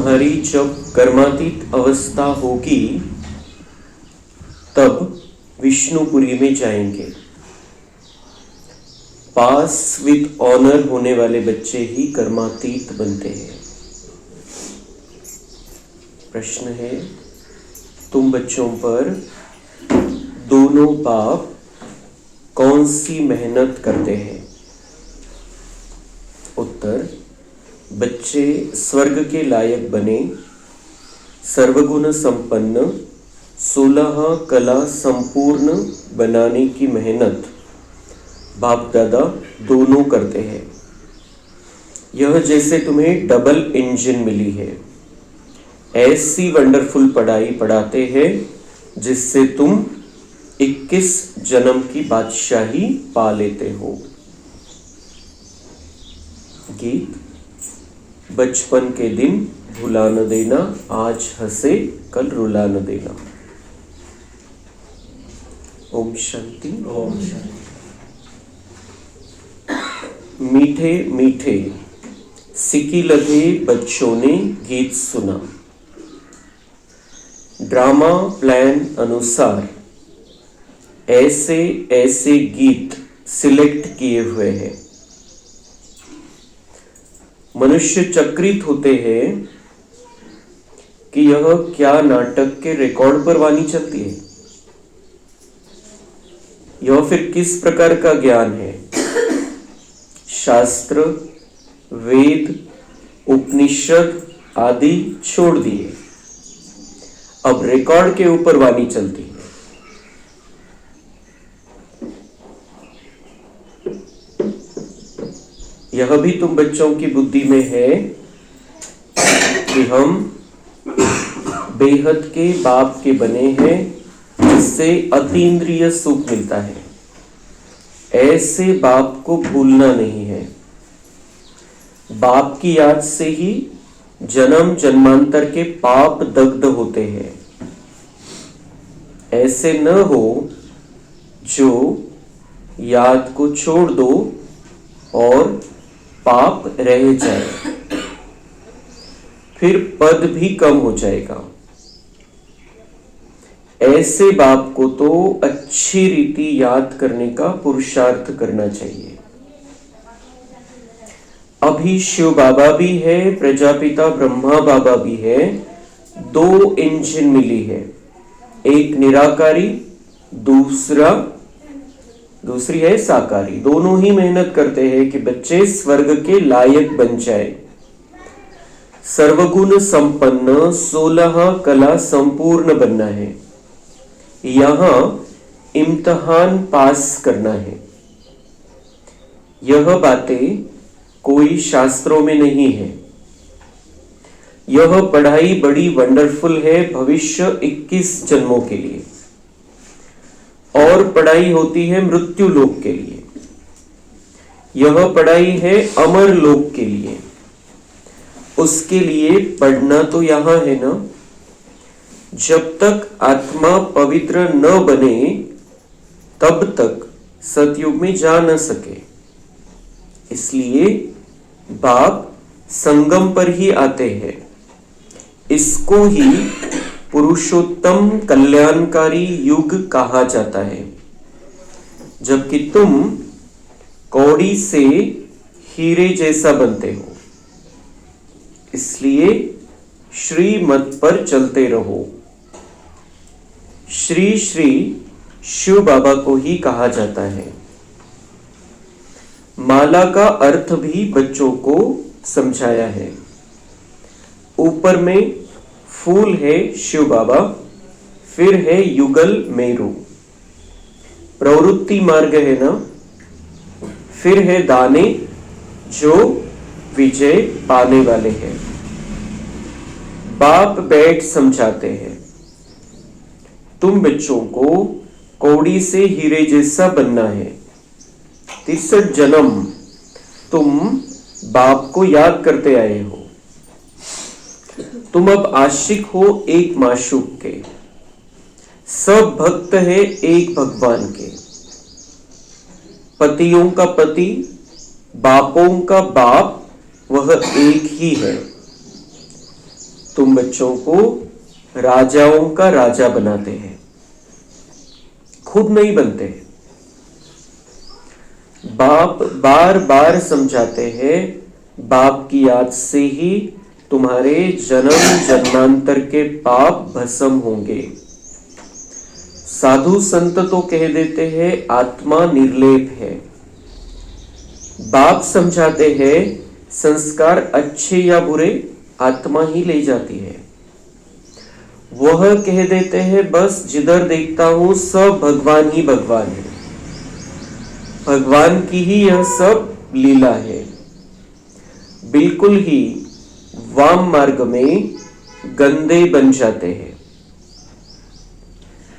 तुम्हारी जब कर्मातीत अवस्था होगी तब विष्णुपुरी में जाएंगे। पास विद ऑनर होने वाले बच्चे ही कर्मातीत बनते हैं। प्रश्न है, तुम बच्चों पर दोनों बाप कौन सी मेहनत करते हैं? उत्तर, बच्चे स्वर्ग के लायक बने, सर्वगुण संपन्न, 16 कला संपूर्ण बनाने की मेहनत बाप दादा दोनों करते हैं। यह जैसे तुम्हें डबल इंजन मिली है, ऐसी वंडरफुल पढ़ाई पढ़ाते हैं जिससे तुम 21 जन्म की बादशाही पा लेते हो। गीत, बचपन के दिन भुला न देना, आज हंसे कल रुला न देना। ओम शांति। ओम शांति। मीठे मीठे सिकी लगे बच्चों ने गीत सुना। ड्रामा प्लान अनुसार ऐसे ऐसे गीत सिलेक्ट किए हुए हैं। मनुष्य चकित होते हैं कि यह क्या नाटक के रिकॉर्ड पर वाणी चलती है। यह फिर किस प्रकार का ज्ञान है? शास्त्र, वेद, उपनिषद आदि छोड़ दिए, अब रिकॉर्ड के ऊपर वाणी चलती है। यह भी तुम बच्चों की बुद्धि में है कि हम बेहद के बाप के बने हैं, जिससे अतीन्द्रिय सुख मिलता है। ऐसे बाप को भूलना नहीं है। बाप की याद से ही जन्म जन्मांतर के पाप दग्ध होते हैं। ऐसे न हो जो याद को छोड़ दो और पाप रह जाए, फिर पद भी कम हो जाएगा। ऐसे बाप को तो अच्छी रीति याद करने का पुरुषार्थ करना चाहिए। अभी शिव बाबा भी है, प्रजापिता ब्रह्मा बाबा भी है। 2 इंजन मिली है, एक निराकारी, दूसरी है साकारी। दोनों ही मेहनत करते हैं कि बच्चे स्वर्ग के लायक बन जाए। सर्वगुण संपन्न, 16 कला संपूर्ण बनना है। यहां इम्तिहान पास करना है। यह बातें कोई शास्त्रों में नहीं है। यह पढ़ाई बड़ी वंडरफुल है भविष्य 21 जन्मों के लिए, और पढ़ाई होती है मृत्यु लोक के लिए। यह पढ़ाई है अमर लोक के लिए। उसके लिए पढ़ना तो यहां है ना। जब तक आत्मा पवित्र न बने तब तक सतयुग में जा न सके। इसलिए बाप संगम पर ही आते हैं। इसको ही पुरुषोत्तम कल्याणकारी युग कहा जाता है, जबकि तुम कौड़ी से हीरे जैसा बनते हो। इसलिए श्रीमत पर चलते रहो। श्री श्री शिव बाबा को ही कहा जाता है। माला का अर्थ भी बच्चों को समझाया है। ऊपर में फूल है शिव बाबा, फिर है युगल मेरू, प्रवृत्ति मार्ग है ना, फिर है दाने जो विजय पाने वाले हैं। बाप बैठ समझाते हैं, तुम बच्चों को कौड़ी से हीरे जैसा बनना है। 63 जन्म तुम बाप को याद करते आए हो। तुम अब आशिक हो एक माशूक के। सब भक्त है एक भगवान के। पतियों का पति, बापों का बाप वह एक ही है। तुम बच्चों को राजाओं का राजा बनाते हैं, खुद नहीं बनते। बाप बार बार समझाते हैं, बाप की याद से ही तुम्हारे जन्म जन्मांतर के पाप भस्म होंगे। साधु संत तो कह देते हैं आत्मा निर्लेप है। बाप समझाते हैं संस्कार अच्छे या बुरे आत्मा ही ले जाती है। वह कह देते हैं बस जिधर देखता हूं सब भगवान ही भगवान है, भगवान की ही यह सब लीला है। बिल्कुल ही वाम मार्ग में गंदे बन जाते हैं।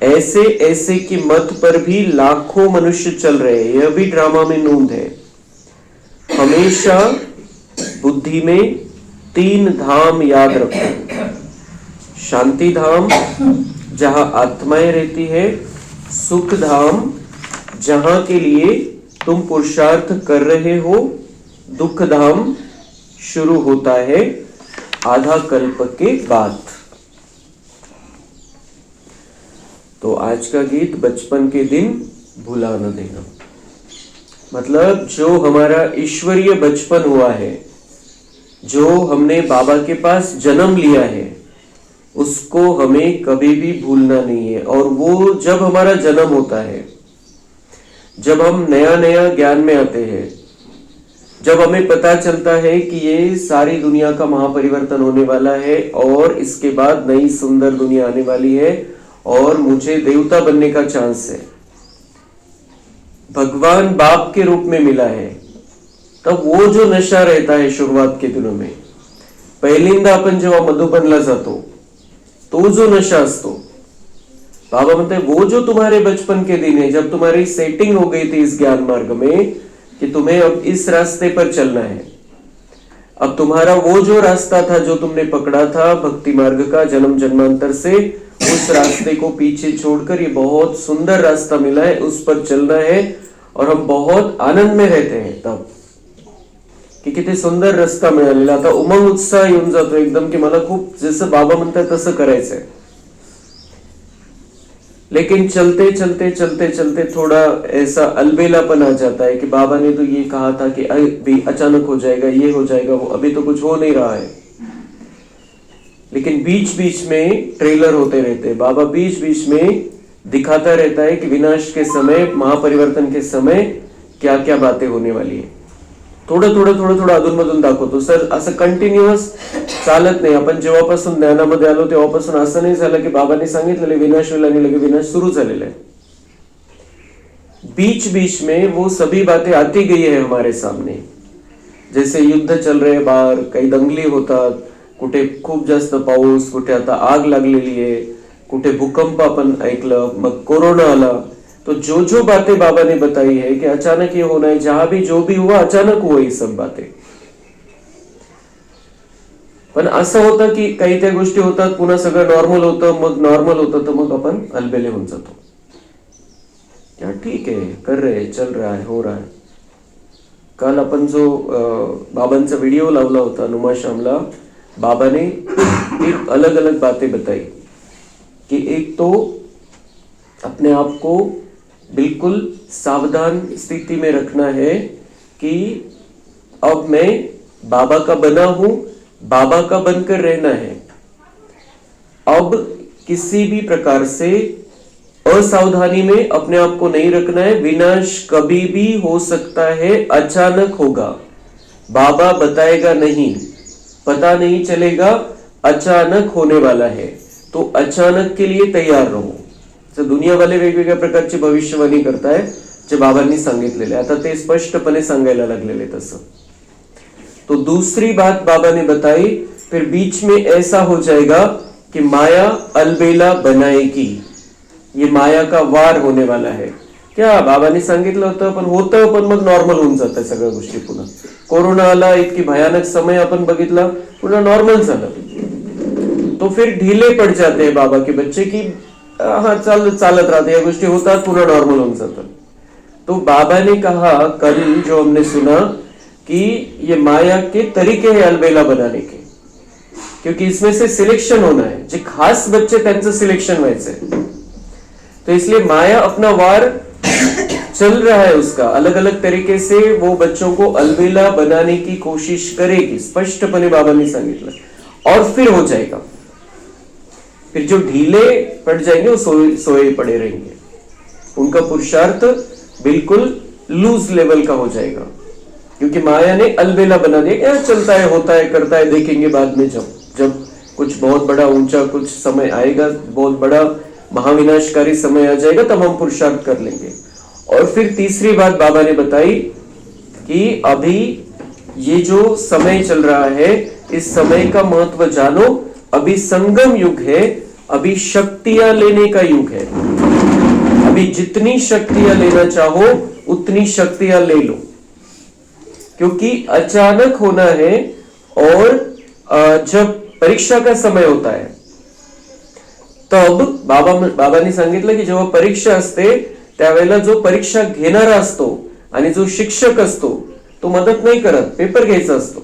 ऐसे ऐसे की मत पर भी लाखों मनुष्य चल रहे हैं, यह भी ड्रामा में नूंद है। हमेशा बुद्धि में 3 धाम याद रखो। शांति धाम जहां आत्माएं रहती है, सुख धाम जहां के लिए तुम पुरुषार्थ कर रहे हो, दुख धाम शुरू होता है आधा कल्प के बाद। तो आज का गीत बचपन के दिन भुला न देना, मतलब जो हमारा ईश्वरीय बचपन हुआ है, जो हमने बाबा के पास जन्म लिया है, उसको हमें कभी भी भूलना नहीं है। और वो जब हमारा जन्म होता है, जब हम नया नया ज्ञान में आते हैं, जब हमें पता चलता है कि ये सारी दुनिया का महापरिवर्तन होने वाला है और इसके बाद नई सुंदर दुनिया आने वाली है और मुझे देवता बनने का चांस है, भगवान बाप के रूप में मिला है, तब वो जो नशा रहता है शुरुआत के दिनों में, पहिल्यांदा आपण जेव्हा मधुबनला जातो तो जो नशा असतो, बाबा म्हणते वो जो तुम्हारे बचपन के दिन है, जब तुम्हारी सेटिंग हो गई थी इस ज्ञान मार्ग में कि तुम्हें अब इस रास्ते पर चलना है, अब तुम्हारा वो जो रास्ता था जो तुमने पकड़ा था भक्ति मार्ग का जन्म जन्मांतर से, उस रास्ते को पीछे छोड़कर ये बहुत सुंदर रास्ता मिला है, उस पर चलना है। और हम बहुत आनंद में रहते हैं तब की किती सुंदर रस्ता मिळालेला, आता उमंग उत्साह येऊन जातो एकदम की मला खूप जसं बाबा म्हणतात तसं करायचंय। लेकिन चलते चलते चलते चलते थोड़ा ऐसा अलबेलापन आ जाता है कि बाबा ने तो ये कहा था कि अभी अचानक हो जाएगा, ये हो जाएगा, वो अभी तो कुछ हो नहीं रहा है। लेकिन बीच बीच में ट्रेलर होते रहते हैं, बाबा बीच बीच में दिखाता रहता है कि विनाश के समय, महापरिवर्तन के समय क्या क्या बातें होने वाली है। थोडं थोडं थोडं थोडं अधूनमधून दाखवतो सर, असं कंटिन्युअस चालत नाही। आपण जेव्हापासून ज्ञानामध्ये आलो तेव्हापासून असं नाही झालं की बाबांनी सांगितलेलं विनाश होईल आणि लगे विनाश सुरू झालेला है। बीच बीच में वो सभी बातें आती गई है हमारे सामने, जैसे युद्ध चल रहे बाहर, काही दंगली होतात, कुठे खूप जास्त पाऊस, कुठे आता आग लागलेली आहे, कुठे भूकंप आपण ऐकलं, मग कोरोना आला। तो जो जो बातें बाबा ने बताई है कि अचानक ये होना है, जहां भी जो भी हुआ अचानक हुआ ये सब बातें। पण असं होतं की काही त्या गोष्टी होतात, पुन्हा सगळं नॉर्मल होतं, मग नॉर्मल होतं तर मग आपण अलबेले होऊन जातो। क्या ठीक है, कर रहे हैं, चल रहा है, हो रहा है। काल अपन जो बाबांचा व्हिडिओ लावला होता नुमा श्यामला, बाबा ने 3 अलग अलग बातें बताई कि एक तो अपने आप को बिल्कुल सावधान स्थिति में रखना है कि अब मैं बाबा का बना हूं, बाबा का बनकर रहना है। अब किसी भी प्रकार से असावधानी में अपने आप को नहीं रखना है, विनाश कभी भी हो सकता है, अचानक होगा, बाबा बताएगा नहीं, पता नहीं चलेगा, अचानक होने वाला है। तो अचानक के लिए तैयार रहो। तर दुनिया वाले वेगवेगळ्या प्रकारची भविष्यवाणी करताय जे बाबांनी सांगितलेले, आता ते स्पष्टपणे सांगायला लागलेले तसं। तो दूसरी बात बाबा ने बताई, फिर बीच में ऐसा हो जाएगा कि माया अलबेला बनाएगी, ये माया का वार होने वाला है। क्या बाबांनी सांगितलं होतं, पण होतं, पण मग नॉर्मल होऊन जातं सगळ्या गोष्टी। पुन्हा कोरोना आला, इतकी भयानक समय आपण बघितला, पुन्हा नॉर्मल झालं। तो फिर ढीले पड़ जाते हैं बाबा के बच्चे की हाँ चालत रहते, या गोष्टी होतात, पुन्हा नॉर्मल होऊन जातं। तो बाबा ने कहा कल जो हमने सुना कि ये माया के तरीके हैं अलबेला बनाने के, क्योंकि इसमें से सिलेक्शन होना है, जे खास बच्चे त्यांचं सिलेक्शन व्हायचंय. तो इसलिए माया अपना वार चल रहा है उसका, अलग अलग तरीके से वो बच्चों को अलबेला बनाने की कोशिश करेगी, स्पष्टपणे बाबांनी सांगितलं. और फिर हो जाएगा. फिर जो ढीले पड़ जाएंगे वो सोए पड़े रहेंगे. उनका पुरुषार्थ बिल्कुल लूज लेवल का हो जाएगा, क्योंकि माया ने अलबेला बना दिया. क्या चलता है, होता है, करता है, देखेंगे बाद में. जब कुछ बहुत बड़ा ऊंचा कुछ समय आएगा, बहुत बड़ा महाविनाशकारी समय आ जाएगा, तब हम पुरुषार्थ कर लेंगे. और फिर तीसरी बात बाबा ने बताई कि अभी ये जो समय चल रहा है, इस समय का महत्व जानो. अभी संगम युग है, अभी शक्तियां लेने का युग है. अभी जितनी शक्तियां लेना चाहो उतनी शक्तियां ले लो, क्योंकि अचानक होना है. और जब परीक्षा का समय होता है तब बाबांनी सांगितलं की जेव्हा परीक्षा असते त्यावेळेला जो परीक्षा घेणारा असतो आणि जो शिक्षक असतो तो मदत नाही करत, पेपर घ्यायचा असतो.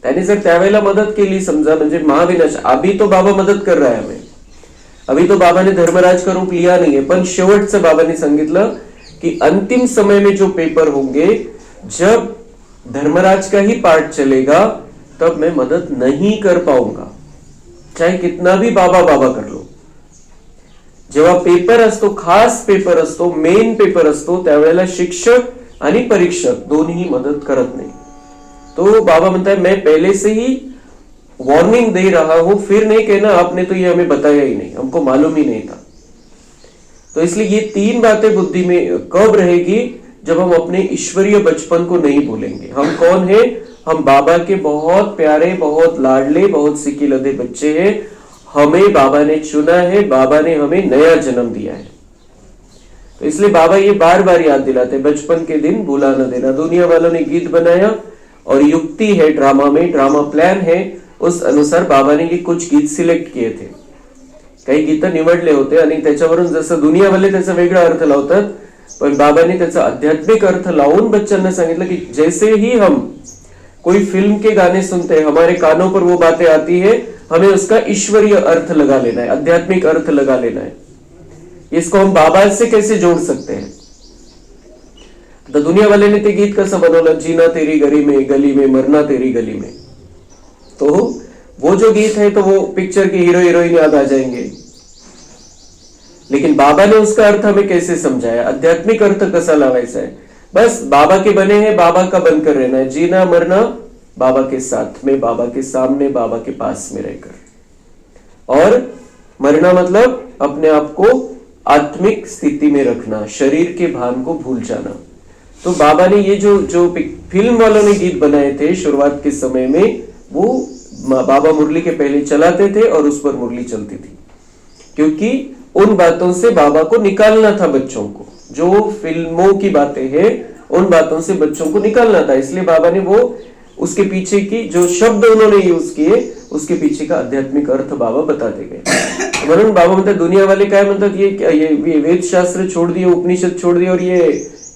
त्याने जर त्यावेळेला मदत केली समजा, म्हणजे महाविनाश, अभी तो बाबा मदत कर रहा है हमें, अभी तो बाबा ने धर्मराज का रूप लिया नहीं है, पण शेवटचं बाबांनी सांगितलं कि अंतिम समय में जो पेपर होंगे, जब धर्मराज का ही पार्ट चलेगा, तब मैं मदद नहीं कर पाऊंगा, चाहे कितना भी बाबा बाबा कर लो. जेव्हा पेपर असतो, खास पेपर असतो, मेन पेपर असतो, त्यावेळेला शिक्षक आणि परीक्षक दोन्ही मदत करत नाही. तो बाबा म्हणता है मैं पहले से ही वार्निंग दे रहा हूं, फिर नहीं कहना आपने तो ये हमें बताया ही नहीं, हमको मालूम ही नहीं था. तो इसलिए ये तीन बातें बुद्धि में कब रहेगी, जब हम अपने ईश्वरीय बचपन को नहीं भूलेंगे. हम कौन है, हम बाबा के बहुत प्यारे, बहुत लाडले, बहुत सिकिलधे बच्चे हैं. हमें बाबा ने चुना है, बाबा ने हमें नया जन्म दिया है. तो इसलिए बाबा ये बार बार याद दिलाते, बचपन के दिन भूला न देना. दुनिया वालों ने गीत बनाया और युक्ति है ड्रामा में, ड्रामा प्लान है, उस अनुसार बाबा ने कुछ गीत सिलेक्ट किए थे. काही गीत निवडले होते आणि त्याच्यावरून जसं दुनियावाले त्याचा वेगळा अर्थ लावतात, पण बाबांनी त्याचा आध्यात्मिक अर्थ लावून बच्चांना सांगितलं की जैसे ही हम कोई फिल्म के गाने सुनते हैं, हमारे कानों पर वो बातें आती है, हमें उसका ईश्वरीय अर्थ लगा लेना है, आध्यात्मिक अर्थ लगा लेना है. इसको हम बाबा से कैसे जोड़ सकते हैं. तो दुनिया वाले ने ते गीत कसं बनवलं, जीना तेरी गली में मरना तेरी गली में. तो वो जो गीत है तो वो पिक्चर के हीरो हीरोइन याद आ जाएंगे, लेकिन बाबा ने उसका अर्थ हमें कैसे समझाया, आध्यात्मिक अर्थ कसा लावायचा है. बस बाबा के बने हैं, बाबा का बनकर रहना है. जीना मरना बाबा के साथ में, बाबा के सामने, बाबा के पास में रहकर. और मरना मतलब अपने आप को आत्मिक स्थिति में रखना, शरीर के भान को भूल जाना. तो बाबा ने ये जो फिल्म वालों ने गीत बनाए थे शुरुआत के समय में, वो बाबा मुरली के पहले चलाते थे और उस पर मुरली चलती थी, क्योंकि उन बातों से बाबा को निकालना था बच्चों को. जो फिल्मों की बातें हैं उन बातों से बच्चों को निकालना था. इसलिए बाबा ने वो उसके पीछे की जो शब्द उन्होंने यूज किए, उसके पीछे का आध्यात्मिक अर्थ बाबा बताते गए. म्हणून बाबा म्हणतात दुनिया वाले काय म्हणतात, ये वेद शास्त्र छोड़ दिए, उपनिषद छोड़ दिए और ये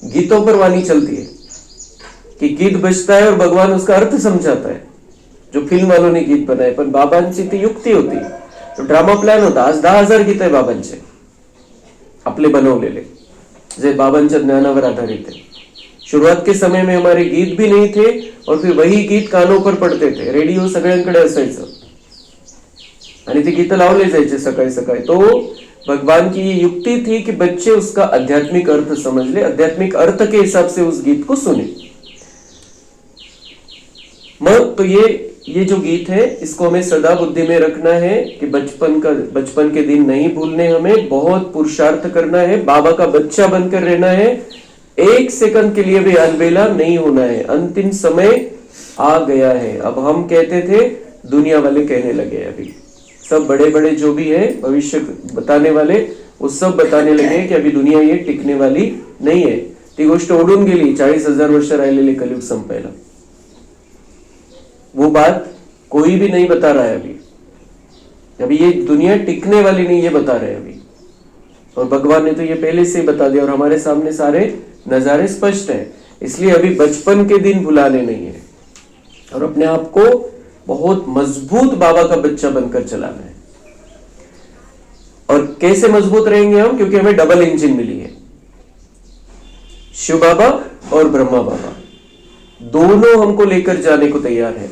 गीतों पर वाणी चलती है, कि गीत बजता है और भगवान उसका अर्थ समझाता है, जो फिल्म वालों ने गीत बनाए. पण बाबांची ती युक्ती होती, तो ड्रामा प्लॅन होता. आज 10,000 गीत आहे बाबांचे आपले बनवलेले, जे बाबांच्या ज्ञानावर आधारित है. शुरुआत के समय में हमारे गीत भी नहीं थे और फिर वही गीत कानों पर पड़ते थे. रेडिओ सगळ्यांकडे असायचं आणि ते गीत लावले जायचे सकाळी सकाळी. तो भगवान की ये युक्ति थी कि बच्चे उसका आध्यात्मिक अर्थ समझ ले, आध्यात्मिक अर्थ के हिसाब से उस गीत को सुने. मग तो ये जो गीत है इसको हमें सदा बुद्धि में रखना है कि बचपन के दिन नहीं भूलने, हमें बहुत पुरुषार्थ करना है, बाबा का बच्चा बनकर रहना है, एक सेकंड के लिए भी अलबेला नहीं होना है. अंतिम समय आ गया है. अब हम कहते थे, दुनिया वाले कहने लगे. अभी सब बड़े बड़े जो भी है भविष्य बताने वाले, वो सब बताने लगे कि अभी दुनिया ये टिकने वाली नहीं है. ती गोष्ट ओढून गेली. 40,000 वर्ष राहिलेले कलियुग संपायला. वो बात कोई भी नहीं बता रहा है अभी ये दुनिया टिकने वाली नहीं, ये बता रहे हैं अभी. और भगवान ने तो ये पहले से बता दिया और हमारे सामने सारे नजारे स्पष्ट है. इसलिए अभी बचपन के दिन भुलाने नहीं है और अपने आप को बहुत मजबूत बाबा का बच्चा बनकर चलाना है। और कैसे मजबूत रहेंगे हम? क्योंकि हमें डबल इंजन मिली है, शिव बाबा और ब्रह्मा बाबा दोनों हमको लेकर जाने को तैयार है।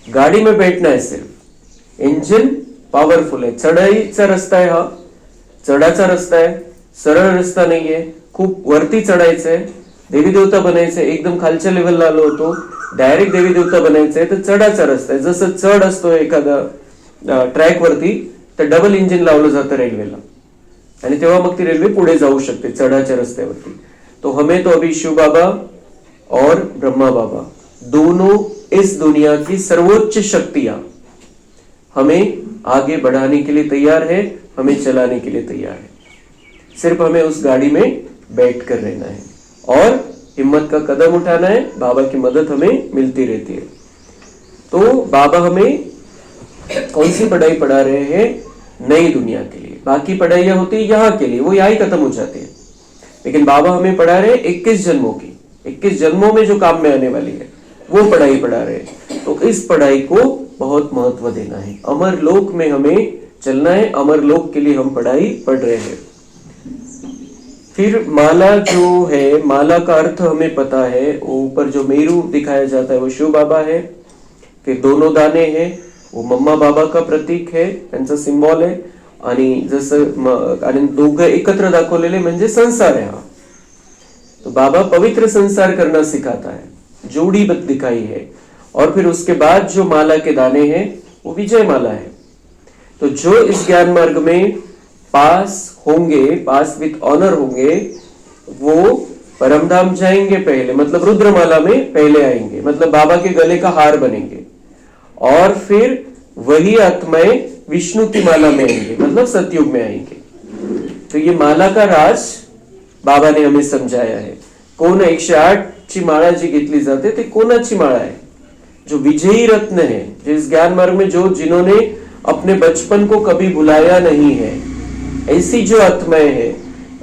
गाडी में बैठना है, सिर्फ इंजन पॉवरफुल आहे. चढाईचा रस्ता आहे, हा चढाचा रस्ता आहे, सरळ रस्ता नाहीये, खूप वरती चढायचंय, देवी देवता बनायचंय. एकदम खालच्या लेवलला आलो होतो, डायरेक्ट देवी देवता बनायचंय, तर चढाचा रस्ता आहे. जसं चढ असतो एखादा ट्रॅक वरती, तर डबल इंजिन लावलं जातं रेल्वेला, आणि तेव्हा मग ती रेल्वे पुढे जाऊ शकते चढाच्या रस्त्यावरती. तो हमें तो अभी शिव बाबा और ब्रह्मा बाबा दोनों इस दुनिया की सर्वोच्च शक्तियां हमें आगे बढ़ाने के लिए तैयार है, हमें चलाने के लिए तैयार है. सिर्फ हमें उस गाड़ी में बैठ कर रहना है और हिम्मत का कदम उठाना है. बाबा की मदद हमें मिलती रहती है. तो बाबा हमें कौन सी पढ़ाई पढ़ा रहे हैं? नई दुनिया के लिए. बाकी पढ़ाइयां होती है यहाँ के लिए, वो यहाँ ही खत्म हो जाती है. लेकिन बाबा हमें पढ़ा रहे हैं 21 जन्मों की, 21 जन्मों में जो काम में आने वाली है वो पढ़ाई पढ़ा रहे हैं. तो इस पढ़ाई को बहुत महत्व देना है. अमर लोक में हमें चलना है, अमर लोक के लिए हम पढ़ाई पढ़ रहे हैं. फिर माला जो है, माला का अर्थ हमें पता है. ऊपर जो मेरू दिखाया जाता है वो शिव बाबा है. फिर दोनों दाने हैं, वो मम्मा बाबा का प्रतीक है, त्यांचा सिंबॉल आहे. आणि जसं आणि दोघं एकत्र दाखवलेले म्हणजे संसार आहे हा. तो बाबा पवित्र संसार करना सिखाता है, जोड़ी बत दिखाई है. और फिर उसके बाद जो माला के दाने हैं वो विजय माला है. तो जो इस ज्ञान मार्ग में पास होंगे, पास विथ ऑनर होंगे, वो परमधाम जाएंगे पहले, मतलब रुद्रमाला में पहले आएंगे, मतलब बाबा के गले का हार बनेंगे. और फिर वही आत्माएं विष्णु की माला में आएंगे, मतलब सतयुग में आएंगे. तो ये माला का राज बाबा ने हमें समझाया है. कोण 108 ची माळा जी घेतली जाते ते कोणाची माळा आहे? जो विजयी रत्न है, जिस ज्ञान मार्ग में जो जिन्होंने अपने बचपन को कभी भुलाया नहीं है, ऐसी जो आत्माएं हैं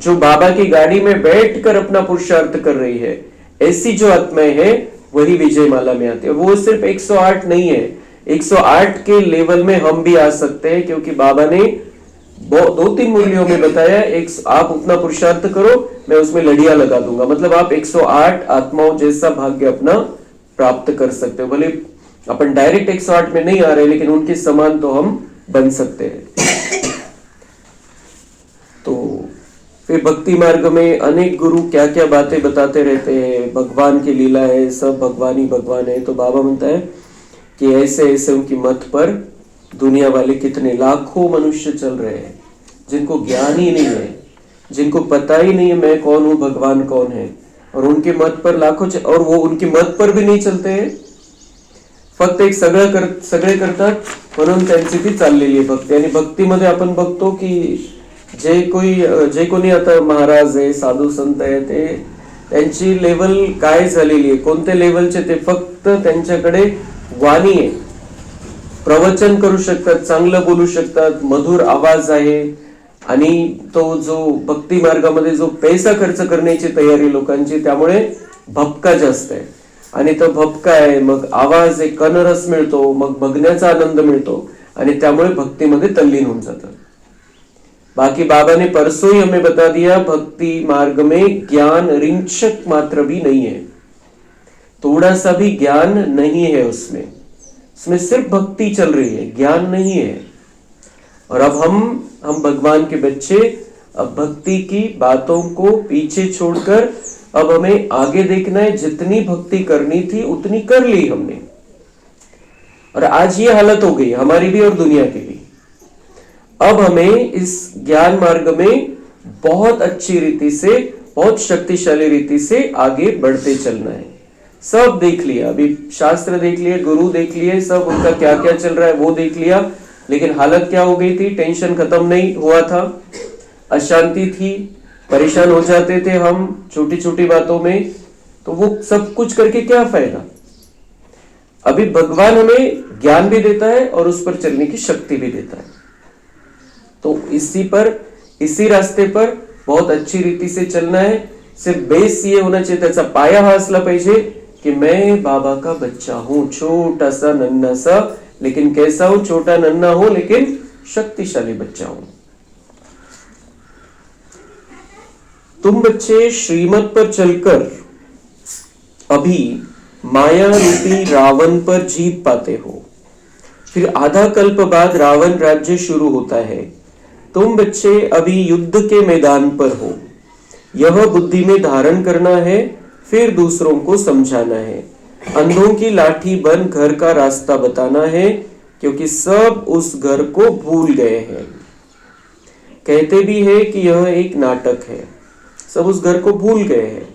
जो बाबा की गाड़ी में बैठकर अपना पुरुषार्थ कर रही है, ऐसी जो आत्माएं हैं वही विजय माला में आती है. वो सिर्फ 108 नहीं है, 108 के लेवल में हम भी आ सकते हैं. क्योंकि बाबा ने 2-3 मूल्यों में बताया, एक आप उतना पुरुषार्थ करो, मैं उसमें लड़ियां लगा दूंगा. मतलब आप 108 आत्माओं जैसा भाग्य अपना प्राप्त कर सकते हो. भले अपन डायरेक्ट 108 में नहीं आ रहे, लेकिन उनके समान तो हम बन सकते हैं. तो फिर भक्ति मार्ग में अनेक गुरु क्या क्या बातें बताते रहते हैं. भगवान की लीला है, सब भगवान ही भगवान है. तो बाबा म्हणता है कि ऐसे ऐसे उनकी मत पर दुनिया वाले कितने लाखों मनुष्य चल रहे हैं, जिनको ज्ञान ही नहीं है, जिनको पता ही नहीं है मैं कौन हूं, भगवान कौन है. और उनके मत पर लाखों और वो उनकी मत पर भी नहीं चलते हैं. फक्त एक सगळे करतात म्हणून त्यांची ती चाललेली आहे भक्ती. आणि भक्तीमध्ये आपण बघतो की जे कोणी आता महाराज आहे, साधू संत आहे, ते त्यांची लेवल काय झालेली आहे, कोणत्या लेवलचे, ते फक्त त्यांच्याकडे वाणी आहे, प्रवचन करू शकतात, चांगलं बोलू शकतात, मधुर आवाज आहे. आणि तो जो भक्ती मार्गामध्ये जो पैसा खर्च करण्याची तयारी लोकांची, त्यामुळे भपका जास्त आहे. आणि तो भपका आहे, मग आवाज आहे, कनरस मिळतो, मग बघण्याचा आनंद मिळतो, आणि त्यामुळे भक्तीमध्ये तल्लीन होऊन जातं. बाकी बाबा ने परसों ही हमें बता दिया, भक्ति मार्ग में ज्ञान रिंचक मात्र भी नहीं है, थोड़ा सा भी ज्ञान नहीं है उसमें सिर्फ भक्ति चल रही है, ज्ञान नहीं है. और अब हम भगवान के बच्चे, अब भक्ति की बातों को पीछे छोड़कर अब हमें आगे देखना है. जितनी भक्ति करनी थी उतनी कर ली हमने, और आज ये हालत हो गई हमारी भी और दुनिया की भी. अब हमें इस ज्ञान मार्ग में बहुत अच्छी रीति से, बहुत शक्तिशाली रीति से आगे बढ़ते चलना है. सब देख लिया, अभी शास्त्र देख लिए, गुरु देख लिए, सब उनका क्या क्या चल रहा है वो देख लिया. लेकिन हालत क्या हो गई थी? टेंशन खत्म नहीं हुआ था, अशांति थी, परेशान हो जाते थे हम छोटी छोटी बातों में. तो वो सब कुछ करके क्या फायदा? अभी भगवान हमें ज्ञान भी देता है और उस पर चलने की शक्ति भी देता है. तो इसी रास्ते पर बहुत अच्छी रीति से चलना है. सिर्फ बेस ये होना चाहिए, त्याचा पाया हा असला पाहिजे कि मैं बाबा का बच्चा हूं, छोटा सा नन्हा सा, लेकिन कैसा हूं? छोटा नन्हा हूं लेकिन शक्तिशाली बच्चा हूं। तुम बच्चे श्रीमत पर चलकर अभी माया रूपी रावण पर जीत पाते हो, फिर आधा कल्प बाद रावण राज्य शुरू होता है। तुम बच्चे अभी युद्ध के मैदान पर हो, यह बुद्धि में धारण करना है, फिर दूसरों को समझाना है। अंधों की लाठी बन घर का रास्ता बताना है, क्योंकि सब उस घर को भूल गए हैं। कहते भी है कि यह एक नाटक है, सब उस घर को भूल गए हैं।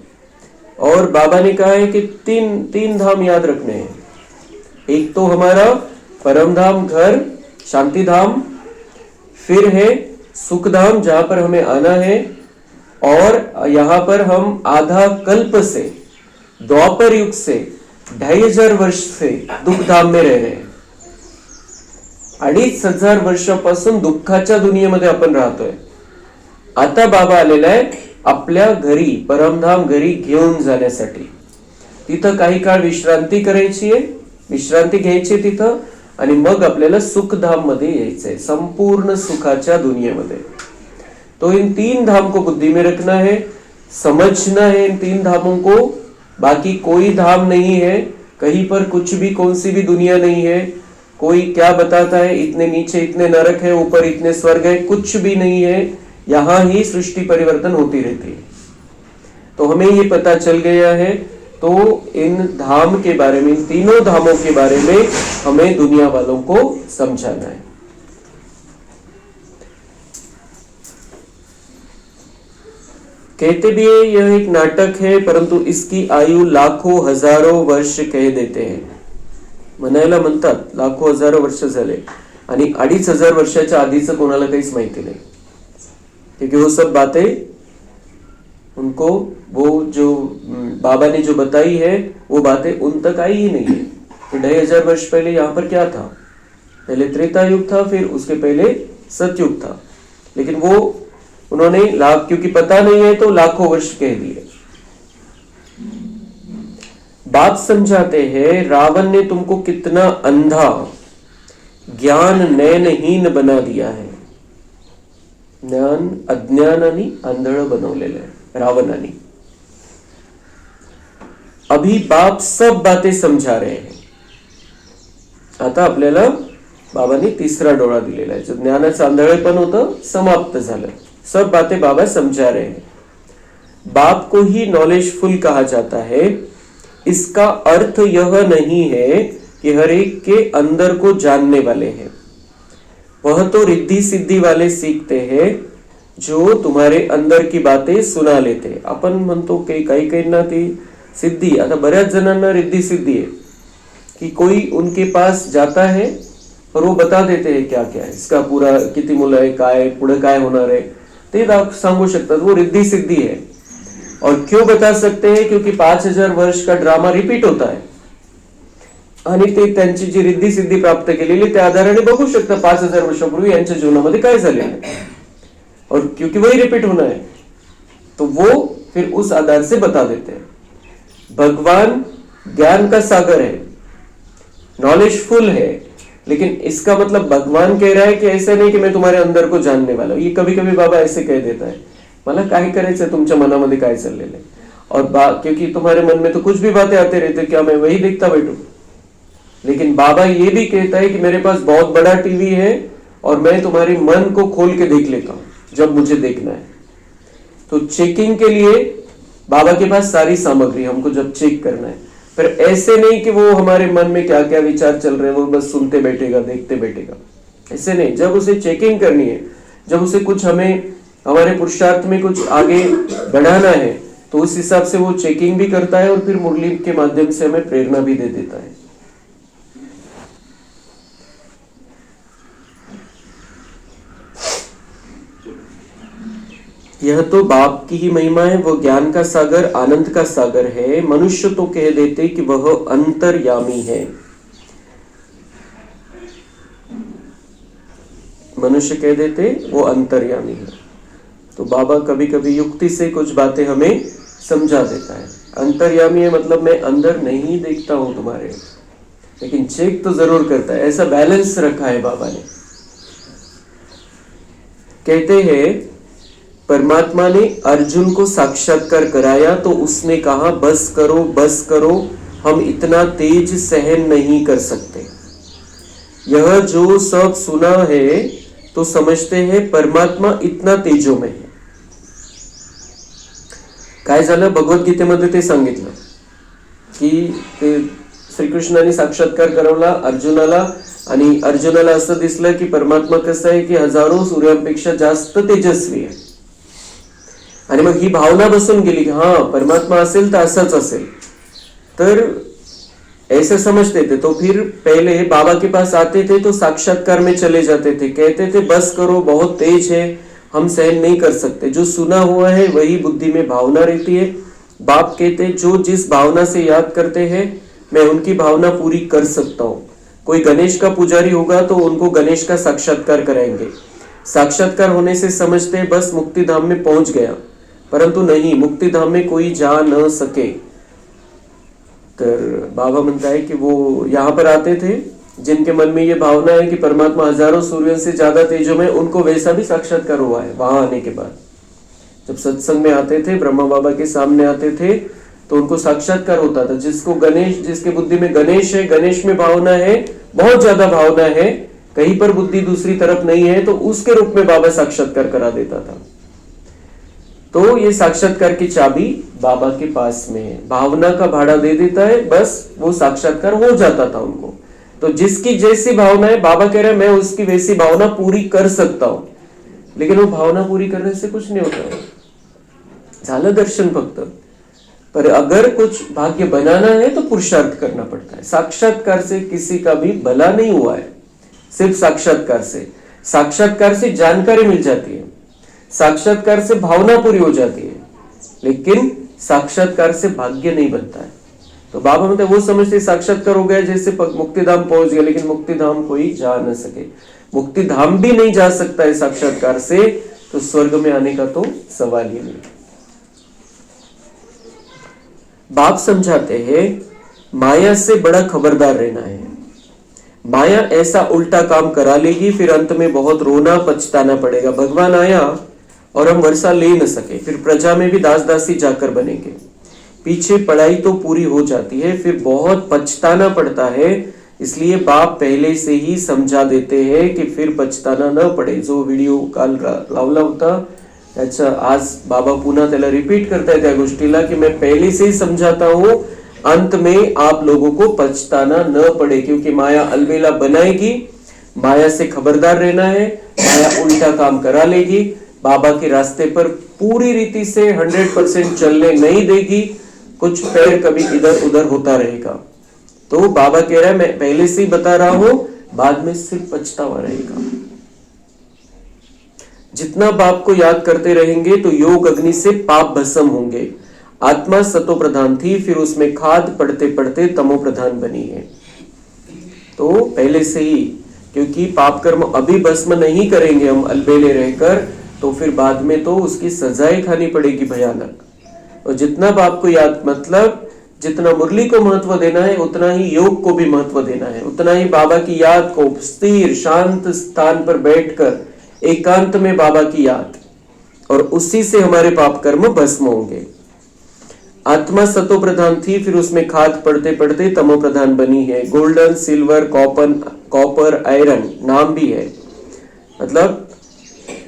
और बाबा ने कहा है कि तीन धाम याद रखने हैं। एक तो हमारा परम धाम घर शांति धाम, फिर है सुख धाम जहां पर हमें आना है, और यहां पर हम आधा कल्प से, द्वापर युग से 2500 वर्ष से दुःख धाम में रह रहे हैं। 2500 वर्षापासून दुःखाच्या दुनियेमध्ये आपण राहतोय। आता बाबा आलेला आहे आपल्या घरी, परमधाम घरी घेऊन जाण्यासाठी। तिथं काही काळ विश्रांती करायची आहे, विश्रांती घ्यायची तिथं, आणि मग आपल्याला सुखधाम मध्ये यायचंय, संपूर्ण सुखाच्या दुनियेमध्ये। तो इन 3 धाम को बुद्धि में रखना है, समझना है इन 3 धामों को। बाकी कोई धाम नहीं है, कहीं पर कुछ भी, कौन सी भी दुनिया नहीं है। कोई क्या बताता है इतने नीचे इतने नरक है, ऊपर इतने स्वर्ग है, कुछ भी नहीं है। यहां ही सृष्टि परिवर्तन होती रहती है। तो हमें ये पता चल गया है, तो इन धाम के बारे में, इन तीनों धामों के बारे में हमें दुनिया वालों को समझाना है। कहते भी है यह एक नाटक है, परंतु इसकी आयु लाखों हजारों वर्ष कह देते हैं। म्हणायला म्हणतात लाखो हजारो वर्ष झाले, आणि 2500 वर्षाच्या आधीचं कोणाला काहीच माहिती नहीं, क्योंकि वो सब बातें उनको, वो जो बाबा ने जो बताई है वो बातें उन तक आई ही नहीं है। 2500 वर्ष पहले यहाँ पर क्या था? पहले त्रेता युग था, फिर उसके पहले सतयुग था, लेकिन वो उन्होंने लाख, क्योंकि पता नहीं है तो लाखों वर्ष कह दिए। बात समझाते हैं रावण ने तुमको कितना अंधा, ज्ञान नयनहीन बना दिया है। ज्ञान अज्ञानाने आंधळ बनवलेलं आहे रावणाने। अभी बाप सब बातें समझा रहे हैं। आता आपल्याला बाबांनी तिसरा डोळा दिलेला आहे, जो ज्ञानाचं आंधळेपण होतं समाप्त झालं। सब बातें बाबा समझा रहे हैं। बाप को ही नॉलेजफुल कहा जाता है। इसका अर्थ यह नहीं है कि हर एक के अंदर को जानने वाले हैं। वह तो रिद्धि सिद्धि वाले सीखते हैं, जो तुम्हारे अंदर की बातें सुना लेते। आपण म्हणतो की काही काहींना ती सिद्धी, आता बऱ्याच जणांना रिद्धि सिद्धि है कि कोई उनके पास जाता है और वो बता देते हैं क्या क्या है, इसका पूरा किती मुलं आहे, काय पुढे काय होणार आहे ते सांगू शकतात। वो रिद्धि सिद्धि है। और क्यों बता सकते हैं? क्योंकि 5000 वर्ष का ड्रामा रिपीट होता है, आणि ते त्यांची जी रिद्धी सिद्धी प्राप्त केलेली त्या आधाराने बघू शकता 5000 वर्षापूर्वी यांच्या जीवनामध्ये काय झालेलं आहे, और क्योंकि वही रिपीट होना है तो वो फिर उस आधार से बता देते हैं। भगवान ज्ञान का सागर है, नॉलेजफुल है, लेकिन इसका मतलब भगवान कह रहा है कि ऐसा नहीं कि मैं तुम्हारे अंदर को जानने वाला हूं। ये कभी कभी बाबा ऐसे कह देता है, मला काय करायचंय तुमच्या मनामध्ये काय चाललेलं आहे, और क्योंकि तुम्हारे मन में तो कुछ भी बातें आते रहते, क्या मैं वही देखता बैठूं? लेकिन बाबा ये भी कहता है कि मेरे पास बहुत बड़ा टीवी है और मैं तुम्हारे मन को खोल के देख लेता हूं जब मुझे देखना है। तो चेकिंग के लिए बाबा के पास सारी सामग्री, हमको जब चेक करना है, पर ऐसे नहीं कि वो हमारे मन में क्या क्या विचार चल रहे हैं वो बस सुनते बैठेगा, देखते बैठेगा, ऐसे नहीं। जब उसे चेकिंग करनी है, जब उसे कुछ हमें हमारे पुरुषार्थ में कुछ आगे बढ़ाना है, तो उस हिसाब से वो चेकिंग भी करता है और फिर मुरली के माध्यम से हमें प्रेरणा भी दे देता है। यह तो बाप की ही महिमा है। वो ज्ञान का सागर, आनंद का सागर है। मनुष्य तो कह देते कि वह अंतर्यामी है। मनुष्य कह देते वो अंतर्यामी है। तो बाबा कभी कभी युक्ति से कुछ बातें हमें समझा देता है। अंतर्यामी है मतलब मैं अंदर नहीं देखता हूं तुम्हारे, लेकिन चेक तो जरूर करता है। ऐसा बैलेंस रखा है बाबा ने। कहते हैं परमात्मा ने अर्जुन को साक्षात्कार कराया तो उसने कहा बस करो बस करो, हम इतना तेज सहन नहीं कर सकते। यह जो सब सुना है तो समझते हैं परमात्मा इतना तेजो में है। काय झालं भगवद्गीतेमध्ये ते सांगितलं की ते श्रीकृष्णाने साक्षात्कार करवला अर्जुनाला आणि अर्जुनाला असं दिसलं की परमात्मा कसं आहे की हजारो सूर्यांपेक्षा जास्त तेजस्वी आहे आणि मग ही भावना बसून गेली की हा परमात्मा असेल तर असंच असेल। तर ऐसे समझते थे तो फिर पहले बाबा के पास आते थे तो साक्षात्कार में चले जाते थे, कहते थे बस करो बहुत तेज है हम सहन नहीं कर सकते। जो सुना हुआ है वही बुद्धि में भावना रहती है। बाप कहते जो जिस भावना से याद करते हैं मैं उनकी भावना पूरी कर सकता हूँ। कोई गणेश का पुजारी होगा तो उनको गणेश का साक्षात्कार कराएंगे। साक्षात्कार होने से समझते हैं बस मुक्ति धाम में पहुंच गया, परंतु नहीं, मुक्ति धाम में कोई जा न सके। तर बाबा म्हणता है कि वो यहाँ पर आते थे जिनके मन में ये भावना है कि परमात्मा हजारों सूर्यों से ज्यादा तेजो में, उनको वैसा भी साक्षात्कार हुआ है। वहां आने के बाद जब सत्संग में आते थे, ब्रह्मा बाबा के सामने आते थे तो उनको साक्षात्कार होता था। जिसको गणेश, जिसके बुद्धि में गणेश है, गणेश में भावना है, बहुत ज्यादा भावना है, कहीं पर बुद्धि दूसरी तरफ नहीं है, तो उसके रूप में बाबा साक्षात्कार करा देता था। तो ये साक्षात्कार की चाबी बाबा के पास में है। भावना का भाड़ा दे देता है, बस वो साक्षात्कार हो जाता था उनको। तो जिसकी जैसी भावना है बाबा कह रहे हैं मैं उसकी वैसी भावना पूरी कर सकता हूं, लेकिन वो भावना पूरी करने से कुछ नहीं होता है, झालं दर्शन फक्त। पर अगर कुछ भाग्य बनाना है तो पुरुषार्थ करना पड़ता है। साक्षात्कार से किसी का भी भला नहीं हुआ है, सिर्फ साक्षात्कार से। साक्षात्कार से जानकारी मिल जाती है, साक्षात्कार से भावना पूरी हो जाती है, लेकिन साक्षात्कार से भाग्य नहीं बनता है। तो बाबा मतलब वो समझते साक्षात्कार हो गया जैसे मुक्ति धाम पहुंच गया, लेकिन मुक्ति धाम कोई जा न सके। मुक्ति धाम भी नहीं जा सकता है साक्षात्कार से, तो स्वर्ग में आने का तो सवाल ही नहीं। बाप समझाते हैं माया से बड़ा खबरदार रहना है। माया ऐसा उल्टा काम करा लेगी, फिर अंत में बहुत रोना पछताना पड़ेगा। भगवान आया और हम वर्षा ले न सके, फिर प्रजा में भी दास दासी जाकर बनेंगे। पीछे पढ़ाई तो पूरी हो जाती है, फिर बहुत पछताना पड़ता है। इसलिए बाप पहले से ही समझा देते हैं कि फिर पछताना न पड़े। जो व्हिडिओ काल लावला होता त्याचा आज बाबा पुन्हा त्याला रिपीट करताय त्या गोष्टीला की मैं पहले से ही समझाता हूं, अंत में आप लोगों को पछताना न पड़े, क्योंकि माया अलबेला बनाएगी। माया से खबरदार रहना है, माया उल्टा काम करा लेगी, बाबा के रास्ते पर पूरी रीति से 100% चलने नहीं देगी, कुछ पैर कभी इधर उधर होता रहेगा। तो बाबा कह रहा है मैं पहले से ही बता रहा हूं, बाद में सिर्फ पछतावा रहेगा। जितना बाप को याद करते रहेंगे तो योग अग्नि से पाप भस्म होंगे। आत्मा सतो प्रधान थी, फिर उसमें खाद पड़ते पड़ते तमो प्रधान बनी है। तो पहले से ही, क्योंकि पाप कर्म अभी भस्म नहीं करेंगे हम अलबेले रहकर, तो फिर बाद में तो उसकी सजाएं खानी पड़ेगी भयानक। और जितना बाप को याद, मतलब जितना मुरली को महत्व देना है उतना ही योग को भी महत्व देना है, उतना ही बाबा की याद को स्थिर शांत स्थान पर बैठकर एकांत में बाबा की याद, और उसी से हमारे पाप कर्म भस्म होंगे। आत्मा सतो प्रधान थी, फिर उसमें खाद पड़ते पड़ते तमो प्रधान बनी है। गोल्डन, सिल्वर, कॉपर, आयरन नाम भी है, मतलब